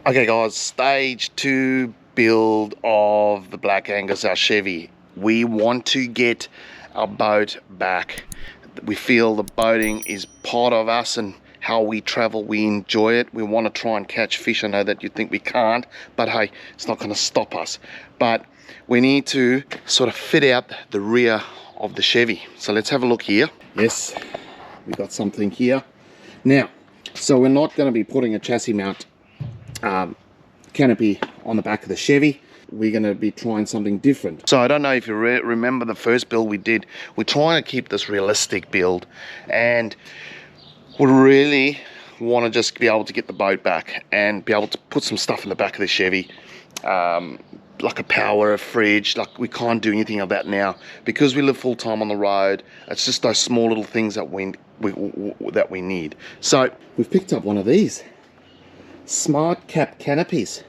Okay guys, stage 2 build of the Black Angus, our Chevy. We want to get our boat back. We feel the boating is part of us and how we travel. We enjoy it. We want to try and catch fish. I know that you think we can't, but hey, it's not going to stop us. But we need to sort of fit out the rear of the Chevy. So let's have a look here. Yes, we got something here. Now, so we're not going to be putting a chassis mount canopy on the back of the Chevy. We're going to be trying something different. So I don't know if you remember the first build we did. We're trying to keep this realistic build, and we really want to just be able to get the boat back and be able to put some stuff in the back of the Chevy, like a power, a fridge. Like, we can't do anything of that now because we live full time on the road. It's just those small little things that we need. So we've picked up one of these Smartcap canopies.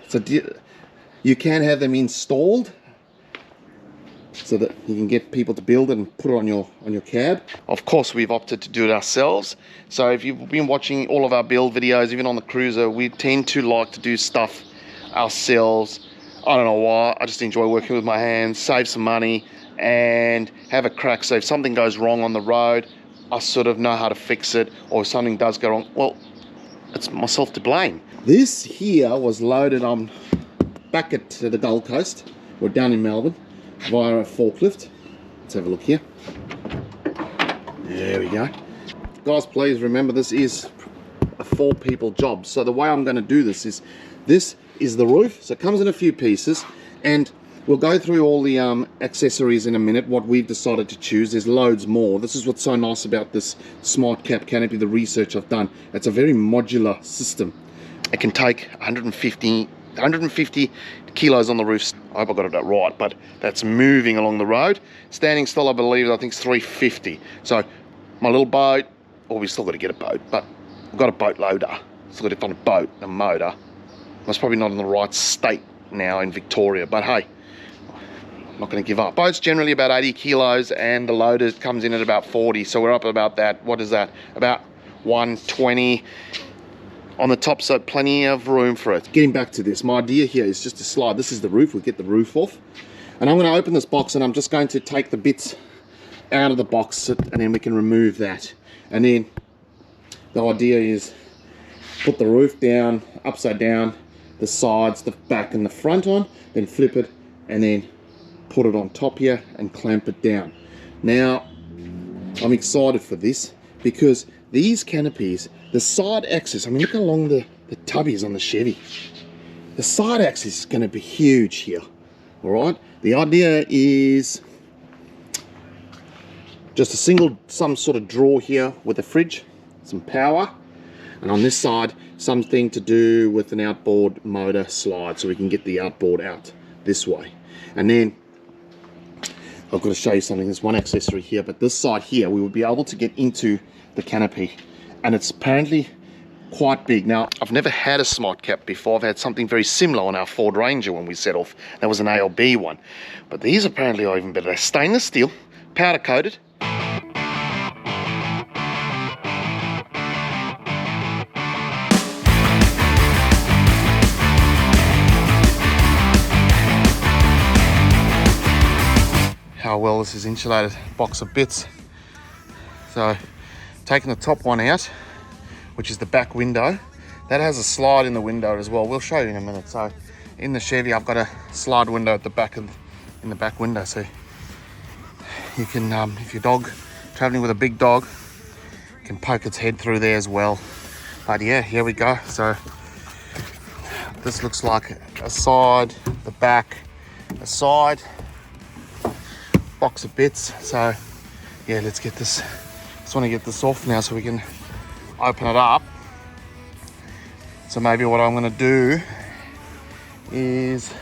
So you can have them installed so that you can get people to build it and put it on your cab. Of course, we've opted to do it ourselves. So if you've been watching all of our build videos, even on the cruiser, we tend to like to do stuff ourselves. I don't know why. I just enjoy working with my hands, save some money, and have a crack. So if something goes wrong on the road, I sort of know how to fix it, or if something does go wrong, well, it's myself to blame. This here was loaded on back at the Gold Coast, or down in Melbourne, via a forklift. Let's have a look here. There we go. Guys, please remember this is a 4-people job. So the way I'm going to do this is the roof. So it comes in a few pieces, and we'll go through all the accessories in a minute, what we've decided to choose. There's loads more. This is what's so nice about this Smartcap canopy, the research I've done. It's a very modular system. It can take 150 kilos on the roof. I hope I got it right, but that's moving along the road. Standing still, I believe, I think it's 350. So my little boat, well, we've still got to get a boat, but we've got a boat loader. Still got to find a boat, a motor. That's probably not in the right state now in Victoria, but hey, I'm not going to give up. Boat's generally about 80 kilos and the loader comes in at about 40. So we're up at about that. What is that? About 120 on the top, so plenty of room for it. Getting back to this, my idea here is just to slide. This is the roof. We'll get the roof off. And I'm going to open this box, and I'm just going to take the bits out of the box, and then we can remove that. And then the idea is put the roof down, upside down, the sides, the back and the front on, then flip it, and then put it on top here and clamp it down. Now, I'm excited for this because these canopies, the side axis, I mean, look how long the tub is on the Chevy. The side axis is going to be huge here, all right? The idea is just some sort of drawer here with a fridge, some power, and on this side, something to do with an outboard motor slide so we can get the outboard out this way. And then I've got to show you something. There's one accessory here, but this side here, we will be able to get into the canopy, and it's apparently quite big. Now, I've never had a Smartcap before. I've had something very similar on our Ford Ranger when we set off. That was an ALB one. But these apparently are even better. They're stainless steel, powder coated. How well this is insulated. Box of bits. So taking the top one out, which is the back window, that has a slide in the window as well. We'll show you in a minute. So in the Chevy, I've got a slide window at the back in the back window, so you can if your dog traveling with a big dog, can poke its head through there as well. But yeah, here we go. So this looks like a side, the back, a side, box of bits. So yeah, let's get this. Just want to get this off now so we can open it up. So maybe what I'm going to do is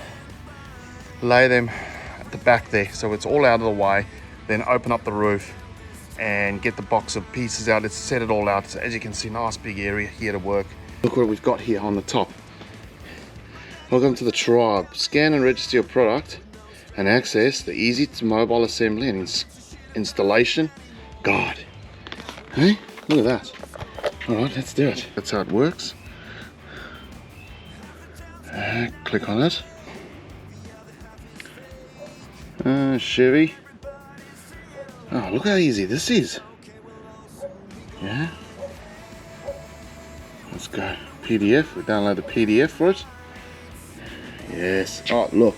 lay them at the back there so it's all out of the way, then open up the roof and get the box of pieces out. Let's set it all out. So as you can see, nice big area here to work. Look what we've got here on the top. Welcome to the tribe. Scan and register your product and access the easy to mobile assembly and installation guide. Hey, look at that. Alright, let's do it. That's how it works. Click on it. Chevy. Oh, look how easy this is. Yeah. Let's go. PDF. We download the PDF for it. Yes. Oh, look.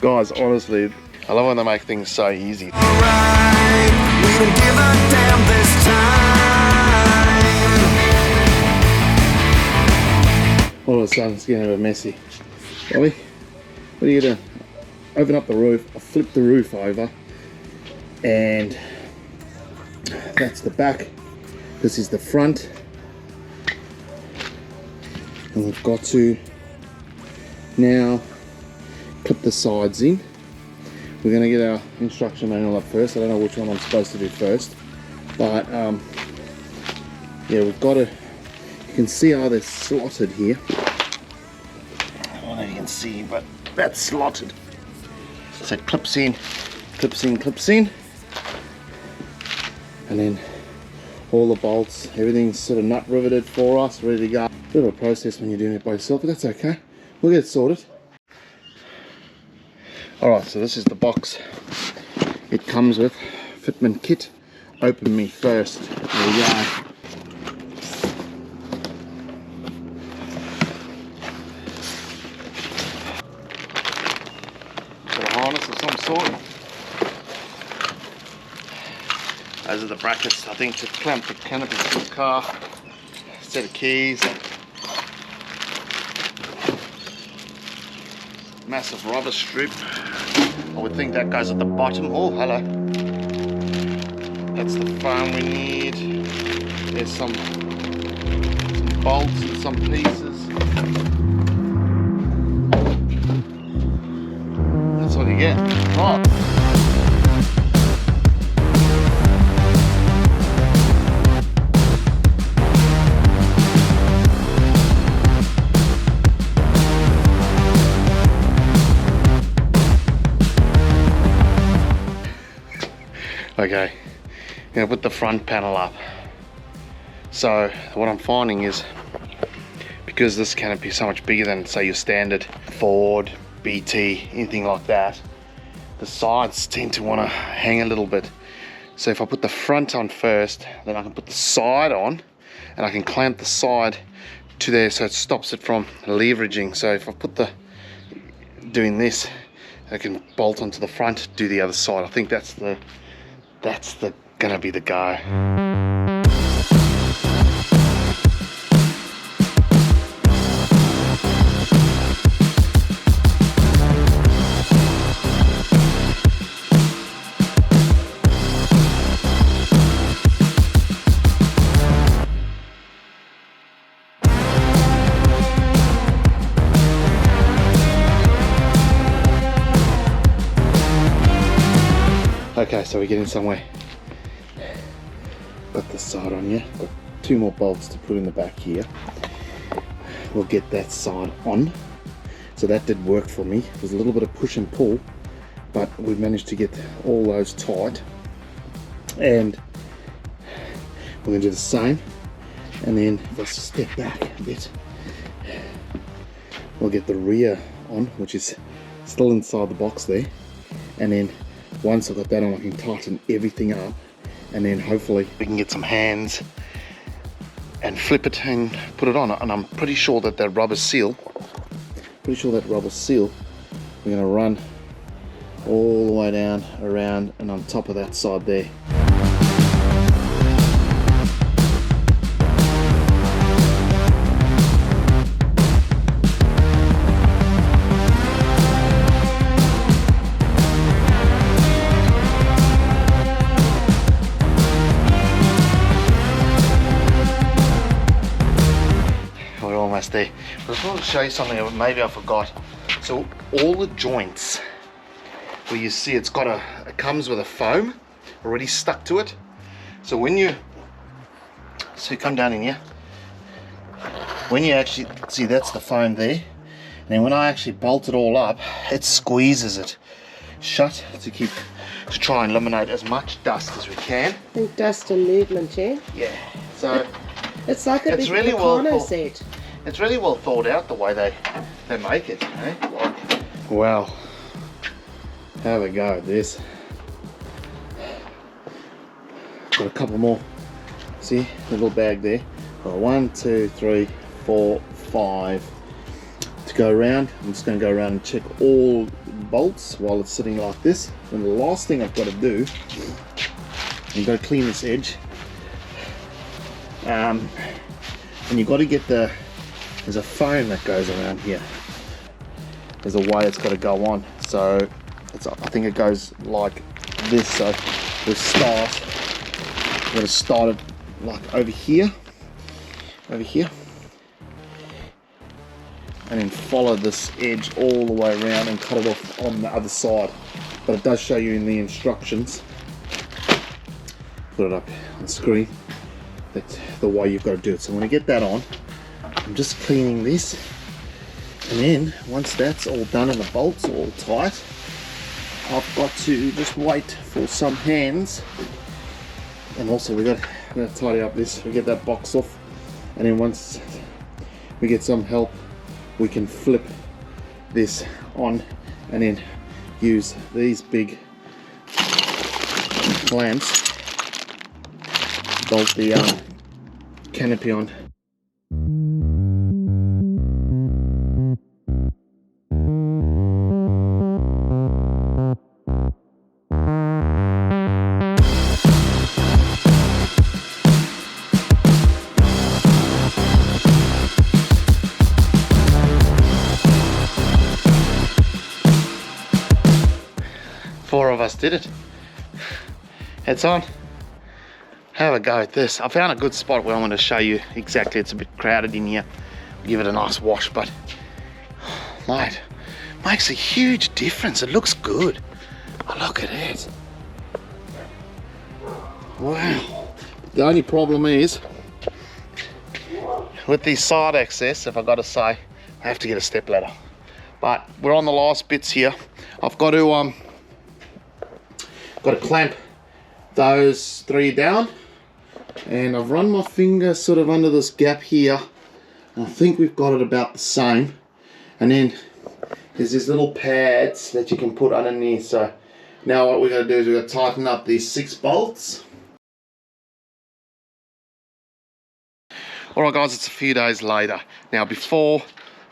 Guys, honestly, I love when they make things so easy. Alright, we don't give a damn this time. All of a sudden, it's getting a bit messy. Bobby, what are you doing? Open up the roof. I flip the roof over, and that's the back. This is the front, and we've got to now clip the sides in. We're going to get our instruction manual up first. I don't know which one I'm supposed to do first, but yeah, we've got to. You can see how they're slotted here. I don't know if you can see, but that's slotted. So it clips in, clips in, clips in, and then all the bolts, everything's sort of nut riveted for us, ready to go. Bit of a process when you're doing it by yourself, but that's okay. We'll get it sorted. Alright, so this is the box it comes with. Fitment kit. Open me first. There we go. Got a harness of some sort. Those are the brackets, I think, to clamp the canopy to the car. Set of keys. Massive rubber strip. I would think that goes at the bottom. Oh, hello. That's the foam we need. There's some bolts and some pieces. That's all you get. Right. Okay, now put the front panel up. So what I'm finding is, because this canopy is so much bigger than, say, your standard Ford, BT, anything like that, the sides tend to want to hang a little bit. So if I put the front on first, then I can put the side on, and I can clamp the side to there so it stops it from leveraging. So if I put doing this, I can bolt onto the front, do the other side. I think that's gonna be the go. Okay, so we're getting somewhere. Got the side on here. Got 2 more bolts to put in the back here. We'll get that side on. So that did work for me. It was a little bit of push and pull, but we managed to get all those tight. And we're gonna do the same. And then if I step back a bit, we'll get the rear on, which is still inside the box there. And then once I've got that on, I can tighten everything up, and then hopefully we can get some hands and flip it and put it on. And I'm pretty sure that rubber seal, we're going to run all the way down, around, and on top of that side there. There. I just want to show you something that maybe I forgot. So all the joints where you see it comes with a foam already stuck to it. So when you come down in here, when you actually see, that's the foam there, and then when I actually bolt it all up, it squeezes it shut to keep to try and eliminate as much dust as we can. I think dust and movement, yeah? Yeah. So it's like a it's big really Meccano set. It's really well thought out the way they make it, eh? Wow. Have a go at this. Got a couple more. See, the little bag there. 1, 2, 3, 4, 5 to go around. I'm just going to go around and check all bolts while it's sitting like this. And the last thing I've got to do, I've got to clean this edge. And you've got to get there's a foam that goes around here. There's a way it's got to go on. So I think it goes like this. So we're going to start it like over here, and then follow this edge all the way around and cut it off on the other side. But it does show you in the instructions. Put it up on the screen. That's the way you've got to do it. So when I get that on, I'm just cleaning this, and then once that's all done and the bolts are all tight, I've got to just wait for some hands. And also I'm going to tidy up this, we get that box off, and then once we get some help, we can flip this on and then use these big clamps to bolt the canopy on. Four of us did it. It's on. Have a go at this. I found a good spot where I'm going to show you exactly. It's a bit crowded in here. Give it a nice wash, but mate, makes a huge difference. It looks good. Oh, look at it. Wow. The only problem is with the side access, if I got to say, I have to get a step ladder. But we're on the last bits here. I've got to clamp those 3 down, and I've run my finger sort of under this gap here. I think we've got it about the same, and then there's these little pads that you can put underneath. So now what we're going to do is we're going to tighten up these 6 bolts. Alright guys, it's a few days later. Now before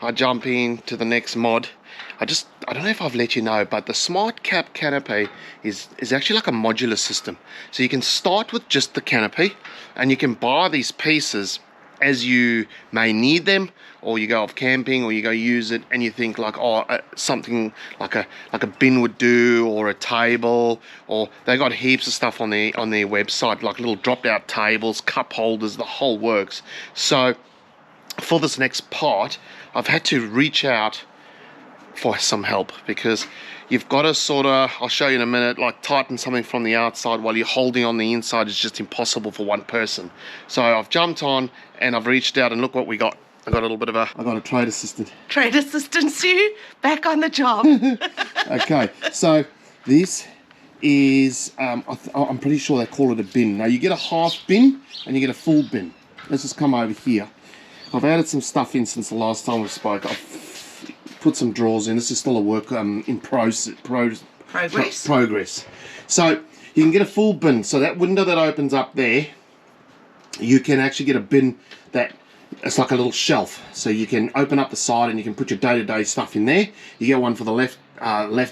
I jump into the next mod, I don't know if I've let you know, but the Smartcap canopy is actually like a modular system. So you can start with just the canopy, and you can buy these pieces as you may need them, or you go off camping, or you go use it and you think like, oh, something like a bin would do, or a table, or they got heaps of stuff on their website, like little dropped out tables, cup holders, the whole works. So for this next part, I've had to reach out for some help, because you've got to sort of, I'll show you in a minute, like tighten something from the outside while you're holding on the inside is just impossible for one person. So I've jumped on and I've reached out, and look what we got. I got a little bit of I got a trade assistant. Trade assistant, Sue, back on the job. Okay, so this is, I'm pretty sure they call it a bin. Now you get a half bin and you get a full bin. Let's just come over here. I've added some stuff in since the last time we spoke. I've put some drawers in. This is still a work in progress. So you can get a full bin. So that window that opens up there, you can actually get a bin that it's like a little shelf. So you can open up the side and you can put your day-to-day stuff in there. You get one for the left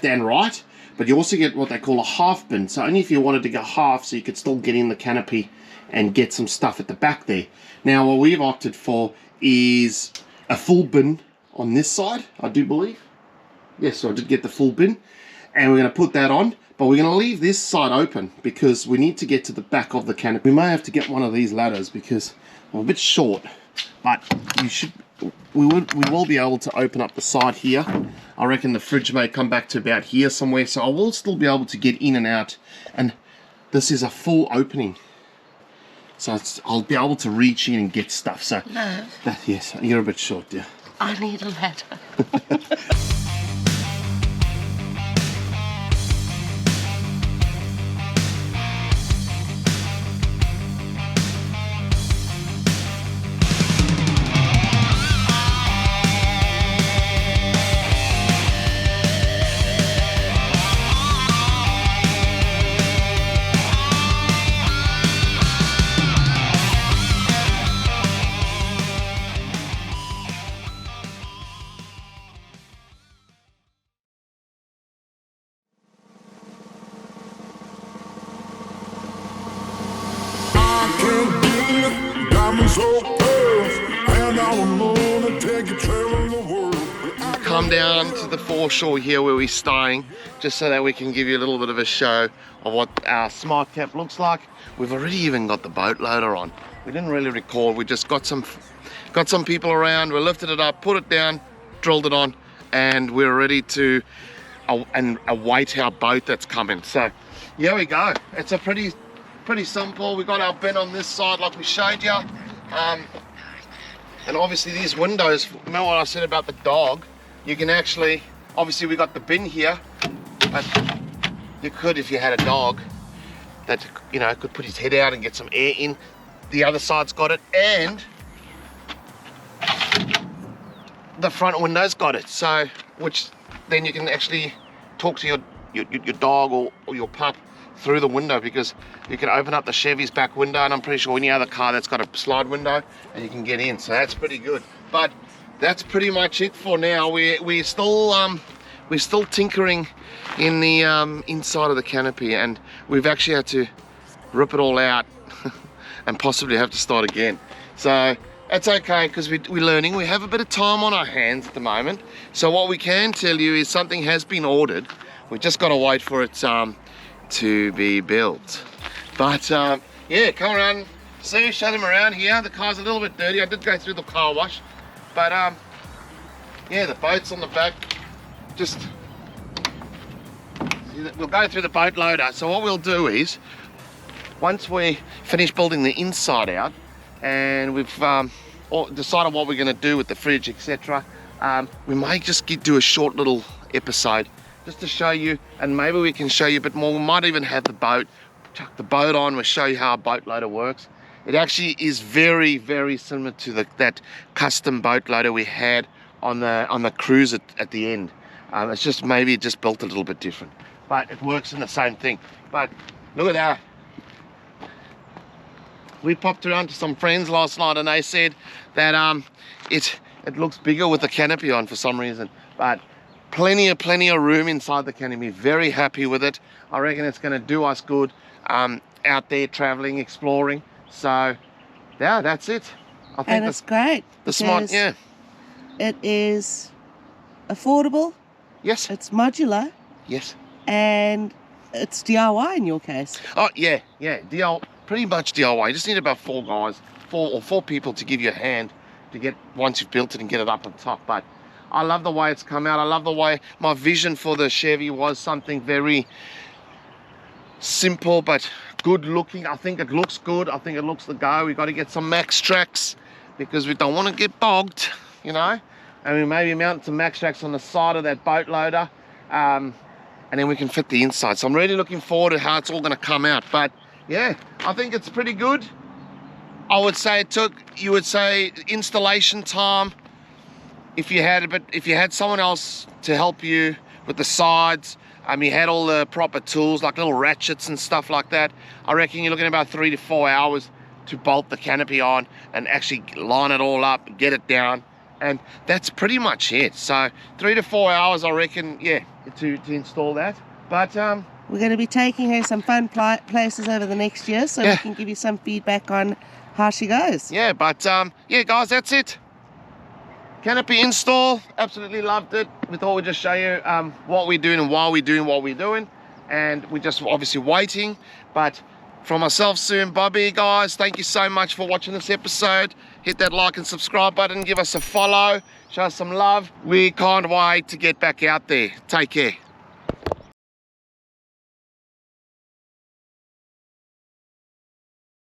and right, but you also get what they call a half bin. So only if you wanted to go half, so you could still get in the canopy and get some stuff at the back there. Now what we've opted for is a full bin on this side, I do believe. Yes, so I did get the full bin, and we're going to put that on, but we're going to leave this side open because we need to get to the back of the canopy. We may have to get one of these ladders because I'm a bit short, but we will be able to open up the side here. I reckon the fridge may come back to about here somewhere, so I will still be able to get in and out, and this is a full opening. So I'll be able to reach in and get stuff. So no. Yes, you're a bit short, dear. I need a ladder. coming so fast, and I'm gonna take you traveling the world. Come down to the foreshore here where we're staying, just so that we can give you a little bit of a show of what our Smartcap looks like. We've already even got the boat loader on. We didn't really record, we just got some people around, we lifted it up, put it down, drilled it on, and we're ready to await our boat that's coming. So here we go. It's a pretty simple. We got our bin on this side like we showed you, and obviously these windows, remember what I said about the dog, you can actually, obviously we got the bin here, but you could, if you had a dog that, you know, could put his head out and get some air in. The other side's got it, and the front window's got it, so which then you can actually talk to your dog or your pup through the window, because you can open up the Chevy's back window, and I'm pretty sure any other car that's got a slide window, and you can get in. So that's pretty good. But that's pretty much it for now. We're still tinkering in the inside of the canopy, and we've actually had to rip it all out and possibly have to start again. So it's okay, because we're learning. We have a bit of time on our hands at the moment. So what we can tell you is something has been ordered. We just got to wait for it to be built. But yeah, come around, see, show them around here. The car's a little bit dirty. I did go through the car wash, but yeah, the boat's on the back. Just we'll go through the boat loader. So what we'll do is, once we finish building the inside out, and we've decided what we're going to do with the fridge, etc., we might just do a short little episode just to show you, and maybe we can show you a bit more. We might even have the boat, chuck the boat on, we'll show you how a boat loader works. It actually is very, very similar to that custom boat loader we had on the cruise at the end. It's just maybe just built a little bit different, but it works in the same thing. But look at that. We popped around to some friends last night, and they said that it looks bigger with the canopy on for some reason, but plenty of room inside the canopy. Very happy with it. I reckon it's going to do us good out there traveling, exploring. So yeah, that's it. I think And it's great. The smart, yeah. It is affordable. Yes. It's modular. Yes. And it's DIY in your case. Oh yeah, DIY, pretty much DIY. You just need about four people to give you a hand to get, once you've built it, and get it up on top. But I love the way it's come out. I love the way my vision for the Chevy was something very simple but good looking. I think it looks good. I think it looks the go. We've got to get some max tracks because we don't want to get bogged, you know. And we maybe mount some max tracks on the side of that boat loader, and then we can fit the inside. So I'm really looking forward to how it's all going to come out. But yeah, I think it's pretty good. I would say it took, you would say, installation time. If you had someone else to help you with the sides, you had all the proper tools like little ratchets and stuff like that, I reckon you're looking at about 3 to 4 hours to bolt the canopy on and actually line it all up, get it down, and that's pretty much it. So 3 to 4 hours, I reckon, yeah, to install that. But we're going to be taking her some fun places over the next year, so we can give you some feedback on how she goes. Yeah, but yeah, guys, that's it. Canopy install, absolutely loved it. We thought we'd just show you what we're doing and why we're doing what we're doing. And we're just obviously waiting. But from myself, Sue and Bobby, guys, thank you so much for watching this episode. Hit that like and subscribe button, give us a follow, show us some love. We can't wait to get back out there. Take care.